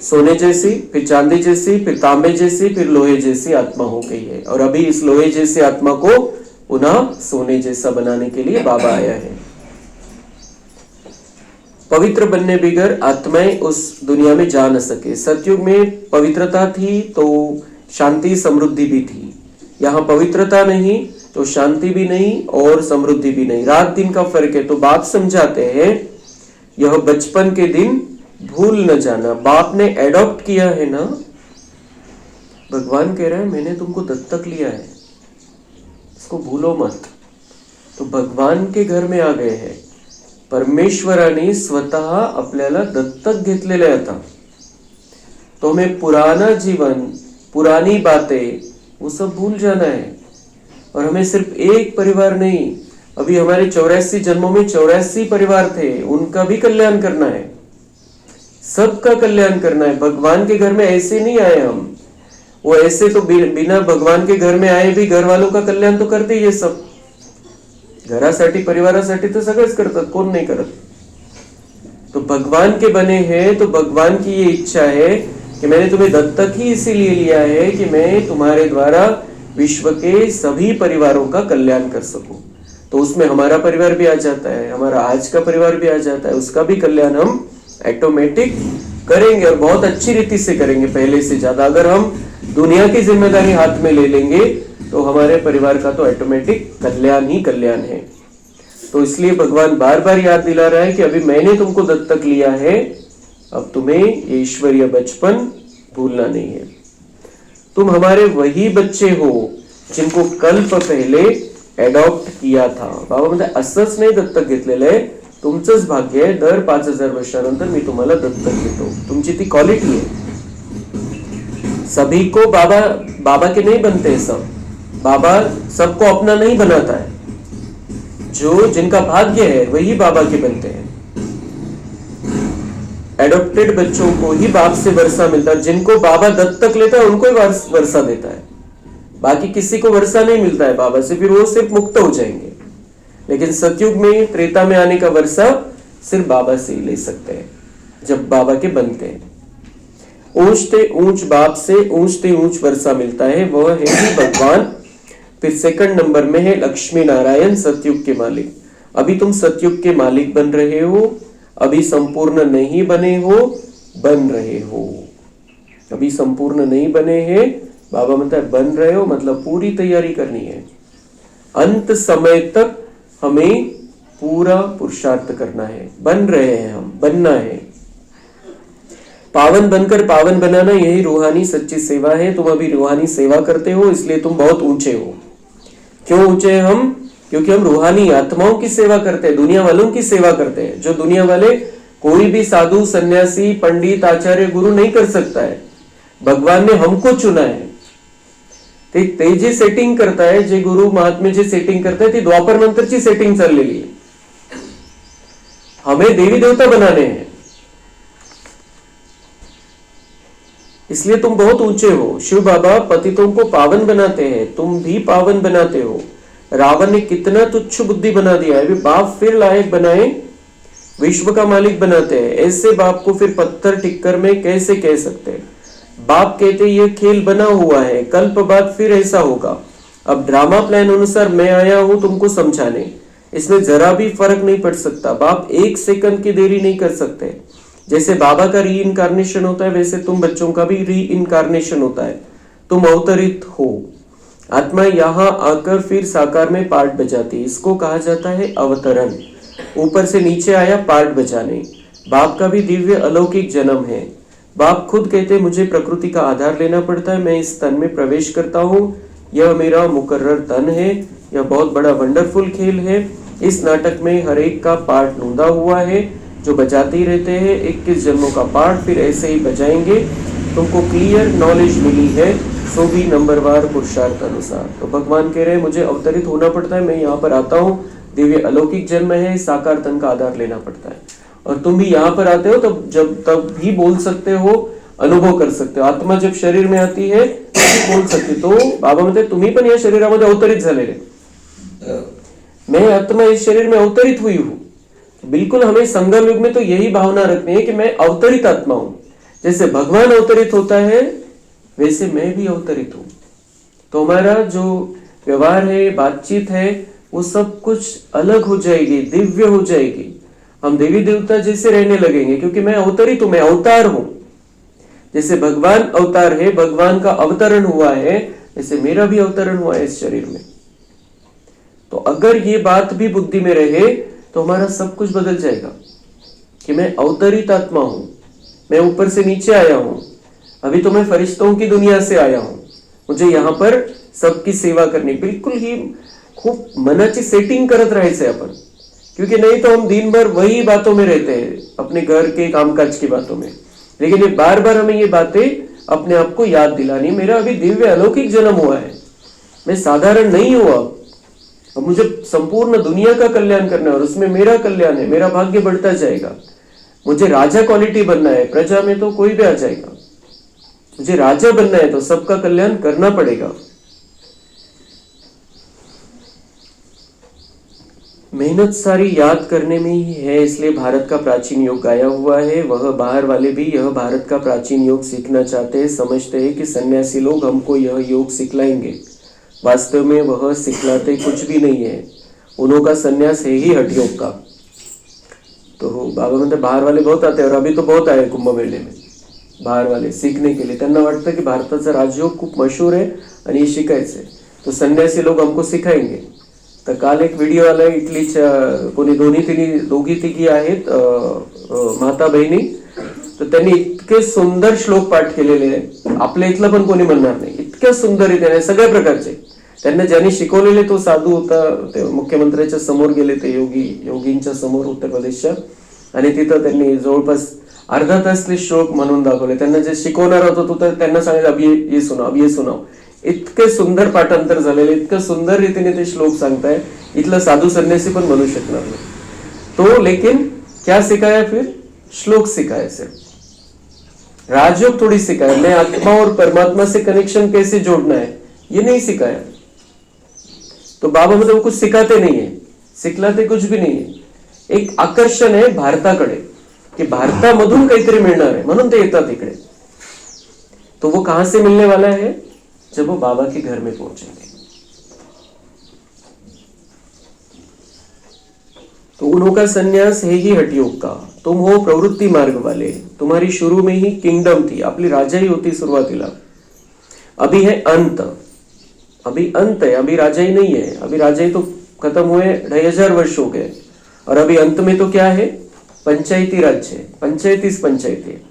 सोने जैसी, फिर चांदी जैसी, फिर तांबे जैसी, फिर लोहे जैसी आत्मा हो गई है। और अभी इस लोहे जैसी आत्मा को पुनः सोने जैसा बनाने के लिए बाबा आया है। पवित्र बनने बगैर आत्माएं उस दुनिया में जा न सके। सतयुग में पवित्रता थी तो शांति समृद्धि भी थी, यहाँ पवित्रता नहीं तो शांति भी नहीं और समृद्धि भी नहीं, रात दिन का फर्क है। तो बाप समझाते हैं यह बचपन के दिन भूल न जाना। बाप ने एडॉप्ट किया है ना, भगवान कह रहा है मैंने तुमको दत्तक लिया है, इसको भूलो मत। तो भगवान के घर में आ गए हैं, परमेश्वराने स्वतः आपल्याला दत्तक घेतलेले आहे। आता तो हमें पुराना जीवन, पुरानी बातें वो सब भूल जाना है। और हमें सिर्फ एक परिवार नहीं, अभी हमारे 84 जन्मों में 84 परिवार थे, उनका भी कल्याण करना है, सबका कल्याण करना है। भगवान के घर में ऐसे नहीं आए हम, वो ऐसे तो बिना भगवान के घर में आए भी घर वालों का कल्याण तो करते ही, ये सब घरासाठी परिवारासाठी तर सगळंच करतात, कोण नाही करत। तो भगवान के बने हैं, तो भगवान की ये इच्छा है कि मैंने तुम्हें दत्तक ही इसीलिए लिया है कि मैं तुम्हारे द्वारा विश्व के सभी परिवारों का कल्याण कर सकूं। तो उसमें हमारा परिवार भी आ जाता है, हमारा आज का परिवार भी आ जाता है, उसका भी कल्याण हम ऑटोमेटिक करेंगे और बहुत अच्छी रीति से करेंगे, पहले से ज्यादा। अगर हम दुनिया की जिम्मेदारी हाथ में ले लेंगे तो हमारे परिवार का तो ऑटोमेटिक कल्याण ही कल्याण है। तो इसलिए भगवान बार बार याद दिला रहा है कि अभी मैंने तुमको दत्तक लिया है, अब तुम्हें ये ईश्वरीय बचपन भूलना नहीं है। तुम हमारे वही बच्चे हो जिनको कल्प पहले एडॉप्ट किया था। बाबा म्हणते असंच नाही दत्तक घेतलेलं आहे, तुमचंच भाग्य आहे, दर 5000 वर्षानंतर मी तुम्हाला दत्तक घेतो। तुमची ती क्वालिटी है। सभी को बाबा के नहीं बनते सब, बाबा सबको अपना नहीं बनाता है, जो जिनका भाग्य है वही बाबा के बनते हैं। एडॉप्टेड बच्चों को ही बाप से वर्षा मिलता है, जिनको बाबा दत्तक लेता है उनको ही वर्षा देता है, बाकी किसी को वर्षा नहीं मिलता है बाबा से, फिर वो सिर्फ मुक्त हो जाएंगे। लेकिन सतयुग में त्रेता में आने का वर्षा सिर्फ बाबा से ही ले सकते हैं, जब बाबा के बनते हैं। ऊंचते ऊंच बाप से ऊंचते ऊंच वर्षा मिलता है, वह है ही भगवान। फिर सेकंड नंबर में है लक्ष्मी नारायण, सतयुग के मालिक। अभी तुम सतयुग के मालिक बन रहे हो, अभी संपूर्ण नहीं बने हो, बन रहे हो। अभी संपूर्ण नहीं बने हैं, बाबा म्हणता है बन रहे हो, मतलब पूरी तैयारी करनी है। अंत समय तक हमें पूरा पुरुषार्थ करना है, बन रहे हैं हम, बनना है। पावन बनकर पावन बनाना, यही रूहानी सच्ची सेवा है। तुम अभी रूहानी सेवा करते हो, इसलिए तुम बहुत ऊंचे हो। क्यों ऊंचे हैं हम? क्योंकि हम रूहानी आत्माओं की सेवा करते हैं, दुनिया वालों की सेवा करते हैं, जो दुनिया वाले कोई भी साधु सन्यासी पंडित आचार्य गुरु नहीं कर सकता है। भगवान ने हमको चुना है। ते जे सेटिंग करता है, जे गुरु महात्मे जे सेटिंग करता है, ती द्वापर नंतरची सेटिंग चाललेली आहे। हमें देवी देवता बनाने हैं, इसलिए तुम बहुत ऊंचे हो। शिव बाबा पतितों को पावन बनाते हैं, तुम भी पावन बनाते हो। रावण ने कितना तुच्छ बुद्धि बना दिया है, बाप फिर लायक बनाए, विश्व का मालिक बनाते हैं। ऐसे बाप को फिर पत्थर टिक्कर में कैसे कह सकते हैं? बाप कहते ये खेल बना हुआ है, कल्प बाद फिर ऐसा होगा। अब ड्रामा प्लान अनुसार मैं आया हूं तुमको समझाने, इसमें जरा भी फर्क नहीं पड़ सकता। बाप एक सेकंड की देरी नहीं कर सकते। जैसे बाबा का री इनकारनेशन होता है, वैसे तुम बच्चों का भी री इनकारनेशन होता है। तुम अवतरित हो, आत्मा यहाँ आकर फिर साकार में पार्ट बजाती है, इसको कहा जाता है अवतरण। ऊपर से नीचे आया पार्ट बजाने। बाप का भी दिव्य अलौकिक जन्म है। बाप खुद कहते मुझे प्रकृति का आधार लेना पड़ता है, मैं इस तन में प्रवेश करता हूँ, यह मेरा मुकर्रर तन है, यह बहुत बड़ा वंडरफुल खेल है। इस नाटक में हर एक का पार्ट नूंदा हुआ है, जो बजाते ही रहते हैं। 21 जन्मों का पार्ट फिर ऐसे ही बजाएंगे। तुमको क्लियर नॉलेज मिली है, सो भी नंबरवार पुरुषार्थ अनुसार। तो भगवान कह रहे हैं मुझे अवतरित होना पड़ता है, मैं यहाँ पर आता हूँ, दिव्य अलौकिक जन्म है, साकार तन का आधार लेना पड़ता है। और तुम भी यहाँ पर आते हो तब भी बोल सकते हो, अनुभव कर सकते हो। आत्मा जब शरीर में आती है तभी बोल सकते। तो बाबा म्हणते तुम्ही पण या शरीरामध्ये अवतरित झालेले, मैं आत्मा इस शरीर में अवतरित हुई हूँ। बिल्कुल हमें संगम युग में तो यही भावना रखनी है कि मैं अवतरित आत्मा हूं। जैसे भगवान अवतरित होता है वैसे मैं भी अवतरित हूं। तो हमारा जो व्यवहार है, बातचीत है, वो सब कुछ अलग हो जाएगी, दिव्य हो जाएगी। हम देवी देवता जैसे रहने लगेंगे, क्योंकि मैं अवतरित हूं, मैं अवतार हूं। जैसे भगवान अवतार है, भगवान का अवतरण हुआ है, वैसे मेरा भी अवतरण हुआ है इस शरीर में। तो अगर ये बात भी बुद्धि में रहे तो हमारा सब कुछ बदल जाएगा कि मैं अवतरित आत्मा हूं, मैं ऊपर से नीचे आया हूं। अभी तो मैं फरिश्तों की दुनिया से आया हूं, मुझे यहाँ पर सबकी सेवा करनी। बिल्कुल ही खूब मनाची सेटिंग करत राहायचंय आपण, क्योंकि नहीं तो हम दिन भर वही बातों में रहते हैं, अपने घर के कामकाज की बातों में। लेकिन ये बार बार हमें ये बातें अपने आप को याद दिलानी, मेरा अभी दिव्य अलौकिक जन्म हुआ है, मैं साधारण नहीं हूं। अब मुझे संपूर्ण दुनिया का कल्याण करना है और उसमें मेरा कल्याण है, मेरा भाग्य बढ़ता जाएगा। मुझे राजा क्वालिटी बनना है, प्रजा में तो कोई भी आ जाएगा। मुझे राजा बनना है तो सबका कल्याण करना पड़ेगा। मेहनत सारी याद करने में ही है, इसलिए भारत का प्राचीन योग गाया हुआ है। वह बाहर वाले भी यह भारत का प्राचीन योग सीखना चाहते हैं, समझते हैं कि सन्यासी लोग हमको यह योग सिखलाएंगे। वास्तव में वह सिखलाते कुछ भी नहीं है, उन्हों का सन्यास है ही हठ योग का। तो बाबा म्हणते बाहर वाले बहुत आते हैं, और अभी तो बहुत आए कुंभ मेले में बाहर वाले सीखने के लिए। त्यांना वाटतं की भारताचा राजयोग खूप मशहूर आहे आणि हे शिकायचंय, तो संन्यासी लोग हमको सिखाएंगे। तर काल एक व्हिडिओ आला इटलीच्या, कोणी दोघी तिघी आहेत माता बहिणी, तर त्यांनी इतके सुंदर श्लोक पाठ केलेले आहे, आपल्या इथलं पण कोणी म्हणणार नाही, इतक्या सुंदर आहे सगळ्या प्रकारचे। त्यांना ज्यांनी शिकवलेले तो साधू होता, ते मुख्यमंत्र्याच्या समोर गेले, ते योगींच्या समोर उत्तर प्रदेशच्या, आणि तिथं त्यांनी जवळपास अर्धा तास ते श्लोक म्हणून दाखवले। त्यांना जे शिकवणार होता तो तर त्यांना सांगितलं अभी ये सुनाओ, अभी ये सुनाओ। इतके सुंदर पाठांतर झालेले, इतकं सुंदर रीतीने ते श्लोक सांगताय, इथला साधू संन्यासी पण म्हणू शकणार नाही तो। लेकिन क्या सिखाया, फिर श्लोक सिखाया, सिर्फ राजयोग थोड़ी सिखाया। मैं आत्मा और परमात्मा से कनेक्शन कैसे जोड़ना है ये नहीं सिखाया। तो बाबा मतलब कुछ सिखाते नहीं है, सिखलाते कुछ भी नहीं है। एक आकर्षण आहे भारताकडे, की भारतामधून काहीतरी मिळणार आहे म्हणून ते येतात इकडे। तो वो कहां से मिलने वाला है, जब वो बाबा के घर में पहुंचेंगे। तो उन्हों का संन्यास है ही हठ योग का। तुम हो प्रवृत्ति मार्ग वाले, तुम्हारी शुरू में ही किंगडम थी, आपली राजाई होती सुरुवातीला। अभी है अंत, अभी अंत है, अभी राजाई नहीं है। अभी राजाई तो खत्म हुए 2500 वर्ष हो गए, और अभी अंत में तो क्या है, पंचायती राज्य है, पंचायतीस पंचायती।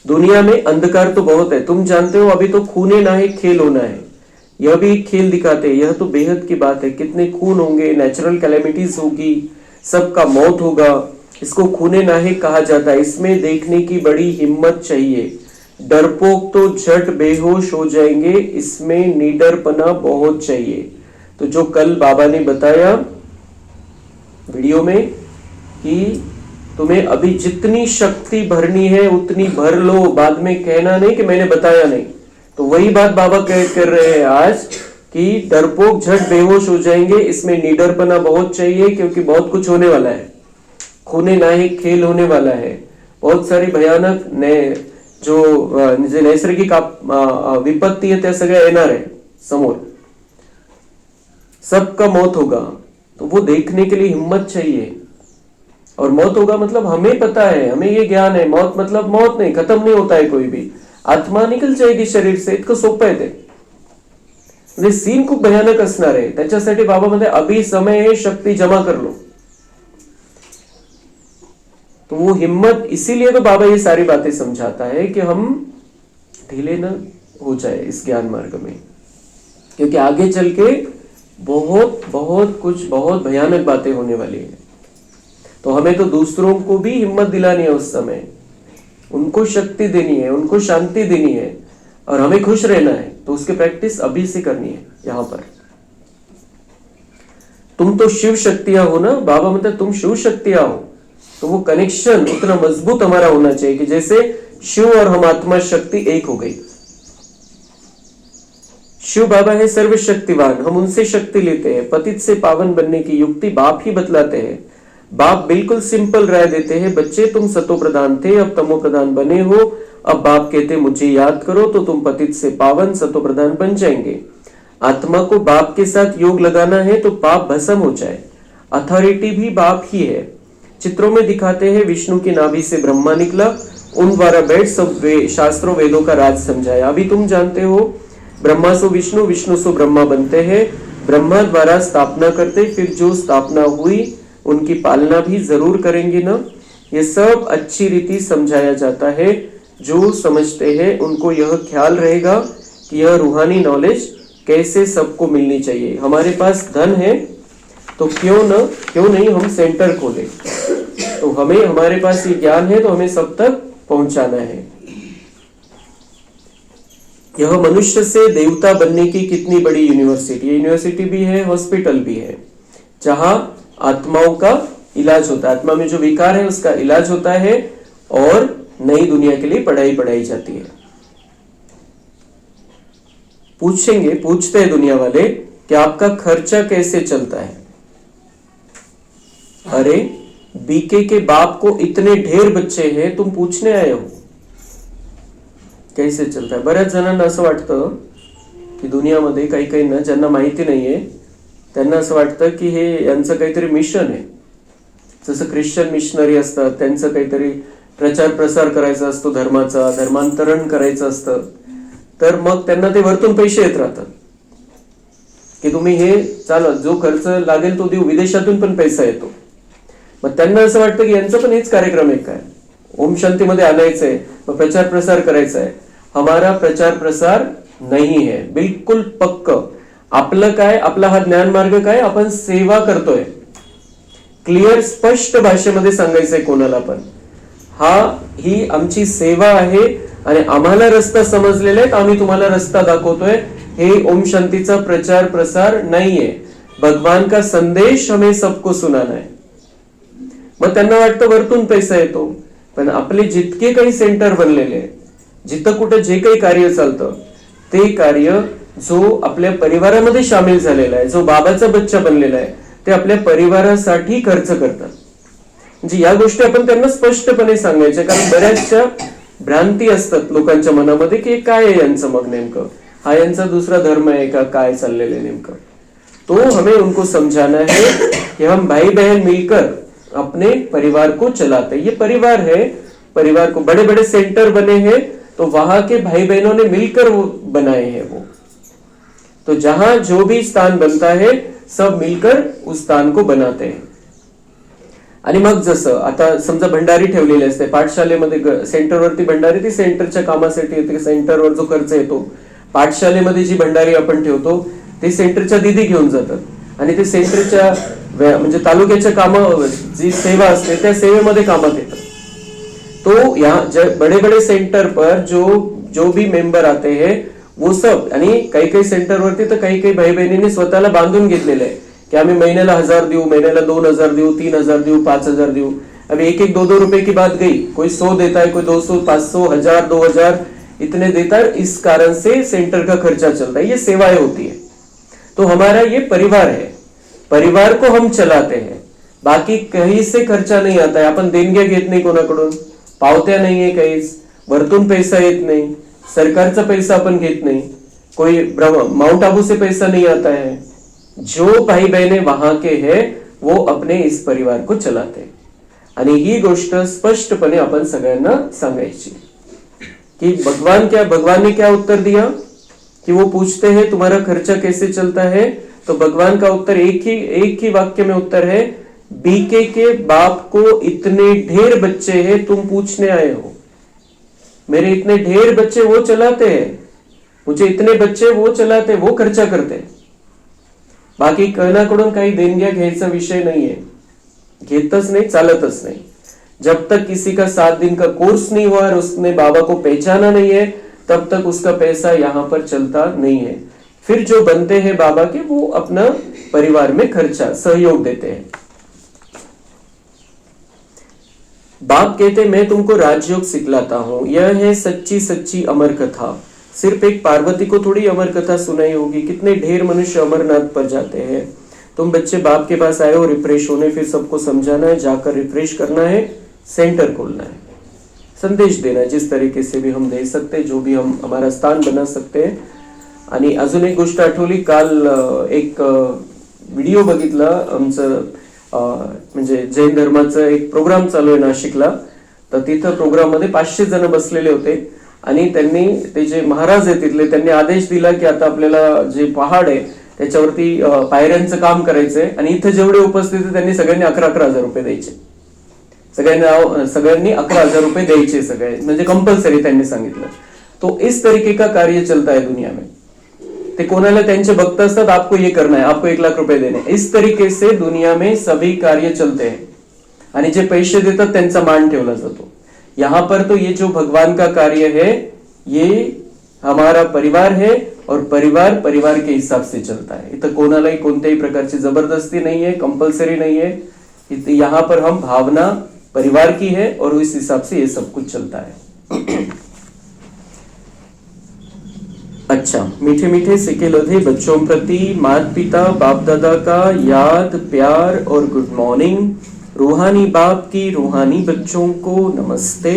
दुनिया में अंधकार तो बहुत है, तुम जानते हो। अभी तो खूने ना है खेल होना है, यह भी खेल दिखाते हैं। यह तो बेहद की बात है, कितने खून होंगे, नेचुरल कैलेमिटीज होगी, सबका मौत होगा, इसको खूने नाहिक कहा जाता है। इसमें देखने की बड़ी हिम्मत चाहिए, डरपोक तो झट बेहोश हो जाएंगे, इसमें निडरपना बहुत चाहिए। तो जो कल बाबा ने बताया वीडियो में कि तुम्हें अभी जितनी शक्ति भरनी है उतनी भर लो, बाद में कहना नहीं कि मैंने बताया नहीं। तो वही बात बाबा कर रहे हैं आज कि डरपोक झट बेहोश हो जाएंगे, इसमें निडरपना बहुत चाहिए, क्योंकि बहुत कुछ होने वाला है, खूने नाहिक खेल होने वाला है। बहुत सारी भयानक जो नैसर्गिक विपत्ती है त्या सगळ्या येणार आहे समोर, सबका मौत होगा। तो वो देखने के लिए हिम्मत चाहिए। और मौत होगा मतलब हमें पता है, हमें ये ज्ञान है, मौत मतलब मौत नहीं, खत्म नहीं होता है कोई भी, आत्मा निकल जाएगी शरीर से, इतकं सोपं आहे ते। सीन खूप भयानक असणार आहे, त्याच्यासाठी बाबा मध्ये अभी समय है, शक्ति जमा कर लो। तो वो हिम्मत, इसीलिए तो बाबा ये सारी बातें समझाता है कि हम ढीले न हो जाए इस ज्ञान मार्ग में, क्योंकि आगे चल के बहुत बहुत कुछ, बहुत भयानक बातें होने वाली है। तो हमें तो दूसरों को भी हिम्मत दिलानी है, उस समय उनको शक्ति देनी है, उनको शांति देनी है, और हमें खुश रहना है। तो उसकी प्रैक्टिस अभी से करनी है। यहां पर तुम तो शिव शक्तियां हो ना, बाबा मतलब तुम शिव शक्तियां हो, तो वो कनेक्शन उतना मजबूत हमारा होना चाहिए कि जैसे शिव और हम आत्मा शक्ति एक हो गई। शिव बाबा है सर्वशक्तिवान, हम उनसे शक्ति लेते हैं। पतित से पावन बनने की युक्ति बाप ही बतलाते हैं। बाप बिल्कुल सिंपल राय देते हैं, बच्चे तुम सतो प्रधान थे, अब तमो प्रधान बने हो। अब बाप कहते मुझे याद करो तो तुम पतित से पावन सतो प्रधान बन जाएंगे। आत्मा को बाप के साथ योग लगाना है तो पाप भस्म हो जाए। अथॉरिटी भी बाप ही है। चित्रों में दिखाते हैं विष्णु की नाभि से ब्रह्मा निकला, उन द्वारा बैठ सब शास्त्रों वेदों का राज समझाया। अभी तुम जानते हो ब्रह्मा सो विष्णु, विष्णु सो ब्रह्मा बनते हैं, ब्रह्मा द्वारा स्थापना करते, फिर जो स्थापना हुई उनकी पालना भी जरूर करेंगे ना। ये सब अच्छी रीति समझाया जाता है। जो समझते हैं उनको यह ख्याल रहेगा कि यह रूहानी नॉलेज कैसे सबको मिलनी चाहिए। हमारे पास धन है तो क्यों नहीं हम सेंटर खोले। तो हमें, हमारे पास ये ज्ञान है तो हमें सब तक पहुंचाना है। यह मनुष्य से देवता बनने की कितनी बड़ी यूनिवर्सिटी, यूनिवर्सिटी भी है, हॉस्पिटल भी है, जहां आत्माओं का इलाज होता है, आत्मा में जो विकार है उसका इलाज होता है और नई दुनिया के लिए पढ़ाई पढ़ाई जाती है। पूछते हैं दुनिया वाले कि आपका खर्चा कैसे चलता है? अरे बीके के बाप को इतने ढेर बच्चे हैं, तुम पूछने आए हो कैसे चलता है? बऱ्याच जणांना असं वाटतं की दुनियामध्ये काही काही ना ज्यांना माहिती नाहीये त्यांना असं वाटतं की हे यांचं काहीतरी मिशन आहे, जसं ख्रिश्चन मिशनरी असतात, त्यांचं काहीतरी प्रचार प्रसार करायचा असतो धर्माचा, धर्मांतरण करायचं असतं, तर मग त्यांना ते वरतून पैसे येत राहतात की तुम्ही हे चालत, जो खर्च लागेल तो देऊ, विदेशातून पण पैसा येतो। मग त्यांना असं वाटतं की यांचा पण हेच कार्यक्रम आहे काय, ओम शांतीमध्ये आणायचंय, मग प्रचार प्रसार करायचा आहे। हमारा प्रचार प्रसार नहीं है, बिल्कुल पक्क। आपलं काय, आपला हा ज्ञान मार्ग काय, आपण सेवा करतोय, क्लिअर स्पष्ट भाषेमध्ये सांगायचंय कोणाला पण, ही आमची सेवा आहे आणि आम्हाला रस्ता समजलेला आहे, आम्ही तुम्हाला रस्ता दाखवतोय। हे ओम शांतीचा प्रचार प्रसार नाहीये, भगवान का संदेश हमें सबको सुनाना है। मग त्यांना वाटतं वरतून पैसा येतो, पण आपले जितके काही सेंटर बनलेले, जिथं कुठे जे काही कार्य चालतं ते कार्य जो आपल्या परिवारामध्ये सामील झालेला आहे, जो बाबाचा बच्चा बनलेला आहे, ते आपल्या परिवारासाठी खर्च करतात। म्हणजे या गोष्टी आपण त्यांना स्पष्टपणे सांगायच्या, कारण बऱ्याचशा भ्रांती असतात लोकांच्या मनामध्ये की काय आहे यांचं, मग नेमकं हा यांचा दूसरा धर्म है का, काय चाललेलं आहे नेमकं। तो हमें उनको समझाना है कि हम भाई बहन मिलकर अपने परिवार को चलाते हैं। ये परिवार है, परिवार को बड़े बड़े सेंटर बने हैं तो वहां के भाई बहनों ने मिलकर वो बनाए हैं वो, तो जहां जो भी स्थान बनता है सब मिलकर उस स्थान को बनाते हैं। आणि मग जसं आता समजा भंडारी ठेवलेले असते पाठशालेमध्ये, सेंटरवरती भंडारी, ती सेंटरच्या कामासाठी येते, सेंटरवर जो खर्च येतो, पाठशालेमध्ये जी भंडारी आपण ठेवतो ते सेंटरच्या दीदी घेऊन जातात आणि ते सेंटरच्या म्हणजे तालुक्याच्या कामावर जी सेवा असते त्या सेवेमध्ये कामात येतात। तो यहाँ बड़े बड़े सेंटर पर जो भी मेंबर आते हैं वो सब, आणि काही काही सेंटर वरती तर काही काही भाई बहिणींनी स्वतःला बांधून घेतलेलं आहे की आम्ही महिन्याला 1000 देऊ, महिन्याला 2000 देऊ, 3000 देऊ, 5000 देऊ। अभी एक एक 2-2 रुपए की बात गई, कोई 100 देता है, कोई 200, 500, 1000, 2000 इतने देता है। इस कारण से सेंटर का खर्चा चलता है, ये सेवाएं होती है। तो हमारा ये परिवार है, परिवार को हम चलाते हैं, बाकी कहीं से खर्चा नहीं आता है। आपण देणग्या घेत नाही कोणाकडून, पावत्या नाहीये, काहीच वरतून पैसा येत नाही, सरकारचा पैसा आपण घेत नाही, कोई माउंट आबू से पैसा नहीं आता है। जो भाई बहने वहां के हैं वो अपने इस परिवार को चलाते हैं। आणि ही गोष्ट स्पष्टपणे आपण सगळ्यांना सांगायची कि भगवान ने क्या उत्तर दिया कि वो पूछते हैं तुम्हारा खर्चा कैसे चलता है, तो भगवान का उत्तर एक ही वाक्य में उत्तर है, बीके के बाप को इतने ढेर बच्चे हैं, तुम पूछने आए हो। मेरे इतने ढेर बच्चे वो चलाते हैं, मुझे इतने बच्चे वो चलाते, वो खर्चा करते। बाकी कोणाकडून काही देणग्या घ्यायचा विषय नाहीये, घेतच नाही, चालतच नाही। जब तक किसी का 7 दिन का कोर्स नहीं हुआ और उसने बाबा को पहचाना नहीं है, तब तक उसका पैसा यहाँ पर चलता नहीं है। फिर जो बनते हैं बाबा के, वो अपना परिवार में खर्चा सहयोग देते हैं। बाप कहते मैं तुमको राजयोग सिखलाता हूं, यह है सच्ची सच्ची अमर कथा। सिर्फ एक पार्वती को थोड़ी अमर कथा सुनाई होगी, कितने ढेर मनुष्य अमरनाथ पर जाते हैं। तुम बच्चे बाप के पास आए हो रिफ्रेश होने, फिर सबको समझाना है, जाकर रिफ्रेश करना है, सेंटर खोलना है, संदेश देना है, जिस तरीके से भी हम दे सकते हैं, जो भी हम हमारा स्थान बना सकते हैं। आणि अजून एक गोष्ट आठवली, काल एक व्हिडिओ बघितला, आमचं म्हणजे जैन धर्माचं एक प्रोग्राम चालू आहे नाशिकला, तर तिथं प्रोग्राम मध्ये 500 जण बसलेले होते आणि त्यांनी ते जे महाराज आहेत तिथले, त्यांनी आदेश दिला की आता आपल्याला जे पहाड आहे त्याच्यावरती पायऱ्यांचं काम करायचंय आणि इथं जेवढे उपस्थित आहेत त्यांनी सगळ्यांनी 11,000 रुपये द्यायचे, सगळ्यांनी 11,000 रुपये द्यायचे, सगळे म्हणजे कंपल्सरी त्यांनी सांगितलं। तो इस तरीके का कार्य चलता है दुनिया में। ते कोणाला त्यांचे भक्त असतात, आपको ये करना है, आपको 1 लाख रुपए देने, इस तरीके से दुनिया में सभी कार्य चलते हैं आणि जे पैसे देतात त्यांचा मान ठेवला जातो। यहाँ पर तो ये जो भगवान का कार्य है ये हमारा परिवार है और परिवार परिवार के हिसाब से चलता है। इथं कोणालाही कोणत्याही प्रकारची जबरदस्ती नहीं है, कंपल्सरी नहीं है। यहाँ पर हम भावना परिवार की है और इस हिसाब से ये सब कुछ चलता है। अच्छा, मीठे मीठे सिके लधे बच्चों प्रति माता पिता बाप दादा का याद प्यार और गुड मॉर्निंग। रूहानी बाप की रूहानी बच्चों को नमस्ते।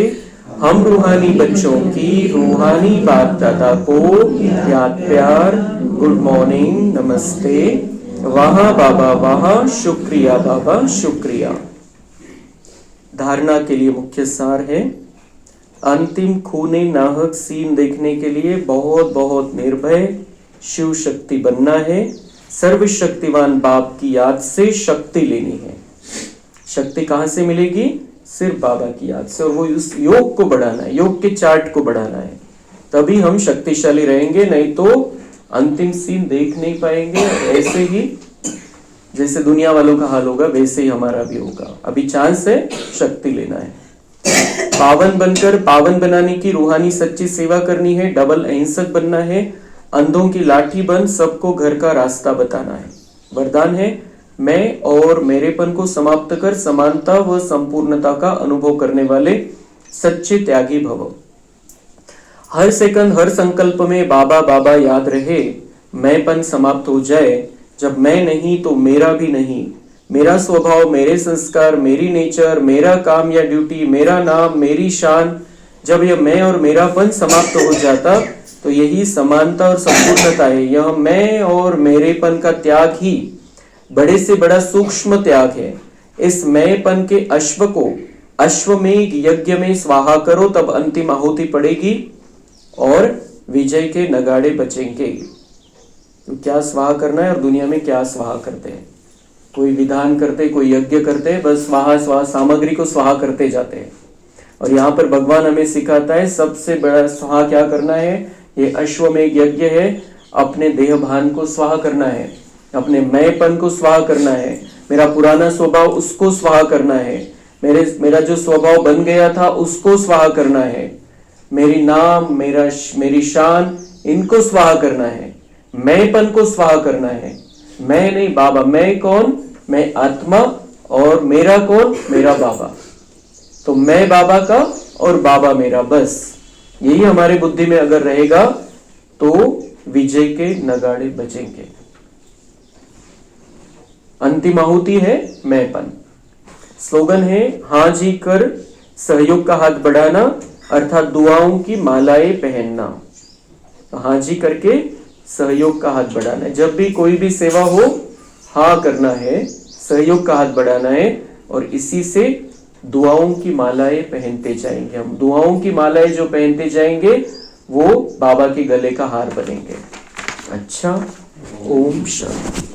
हम रूहानी बच्चों की रूहानी बाप दादा को याद प्यार गुड मॉर्निंग नमस्ते। वहाँ बाबा वहाँ, शुक्रिया बाबा शुक्रिया। धारणा के लिए मुख्य सार है, अंतिम खूने नाहक सीन देखने के लिए बहुत बहुत निर्भय शिव शक्ति बनना है। सर्वशक्तिवान बाप की याद से शक्ति लेनी है। शक्ति कहाँ से मिलेगी? सिर्फ बाबा की याद से, और वो उस योग को बढ़ाना है, योग के चार्ट को बढ़ाना है, तभी हम शक्तिशाली रहेंगे। नहीं तो अंतिम सीन देख नहीं पाएंगे। ऐसे ही जैसे दुनिया वालों का हाल होगा वैसे ही हमारा भी होगा। अभी चांस है, शक्ति लेना है। पावन बनकर पावन बनाने की रूहानी सच्ची सेवा करनी है। डबल अहिंसक बनना है। अंधों की लाठी बन सबको घर का रास्ता बताना है। वरदान है, मैं और मेरेपन को समाप्त कर समानता व संपूर्णता का अनुभव करने वाले सच्चे त्यागी भव। हर सेकंड हर संकल्प में बाबा बाबा याद रहे। मैंपन समाप्त हो जाए। जब मैं नहीं तो मेरा भी नहीं। मेरा स्वभाव, मेरे संस्कार, मेरी नेचर, मेरा काम या ड्यूटी, मेरा नाम, मेरी शान, जब यह मैं और मेरापन समाप्त हो जाता तो यही समानता और संपूर्णता है। यह मैं और मेरेपन का त्याग ही बड़े से बड़ा सूक्ष्म त्याग है। इस मैंपन के अश्व को अश्वमेघ यज्ञ में स्वाहा करो, तब अंतिम आहुति पड़ेगी और विजय के नगाड़े बचेंगे। तो क्या स्वाहा करना है और दुनिया में क्या स्वाहा करते हैं? कोई विधान करते, कोई यज्ञ करते, बस स्वाहा स्वाहा सामग्री को स्वाहा करते जाते हैं। और यहाँ पर भगवान हमें सिखाता है सबसे बड़ा स्वाहा क्या करना है। ये अश्वमेघ यज्ञ है। अपने देह भान को स्वाहा करना है, अपने मैंपन को स्वाहा करना है, मेरा पुराना स्वभाव उसको स्वाहा करना है, मेरा जो स्वभाव बन गया था उसको स्वाहा करना है, मेरी नाम, मेरी शान, इनको स्वाहा करना है, मैंपन को स्वाहा करना है। मैं नहीं बाबा, मैं कौन? मैं आत्मा, और मेरा कौन? मेरा बाबा। तो मैं बाबा का और बाबा मेरा, बस यही हमारे बुद्धि में अगर रहेगा तो विजय के नगाड़े बजेंगे। अंतिम आहुति है मैंपन। स्लोगन है, हाँ जी कर सहयोग का हाथ बढ़ाना, अर्थात दुआओं की मालाएं पहनना। तो हाँ जी करके सहयोग का हाथ बढ़ाना है। जब भी कोई भी सेवा हो, हाँ करना है, सहयोग का हाथ बढ़ाना है, और इसी से दुआओं की मालाएं पहनते जाएंगे। हम दुआओं की मालाएं जो पहनते जाएंगे वो बाबा के गले का हार बनेंगे। अच्छा, ओम शांति।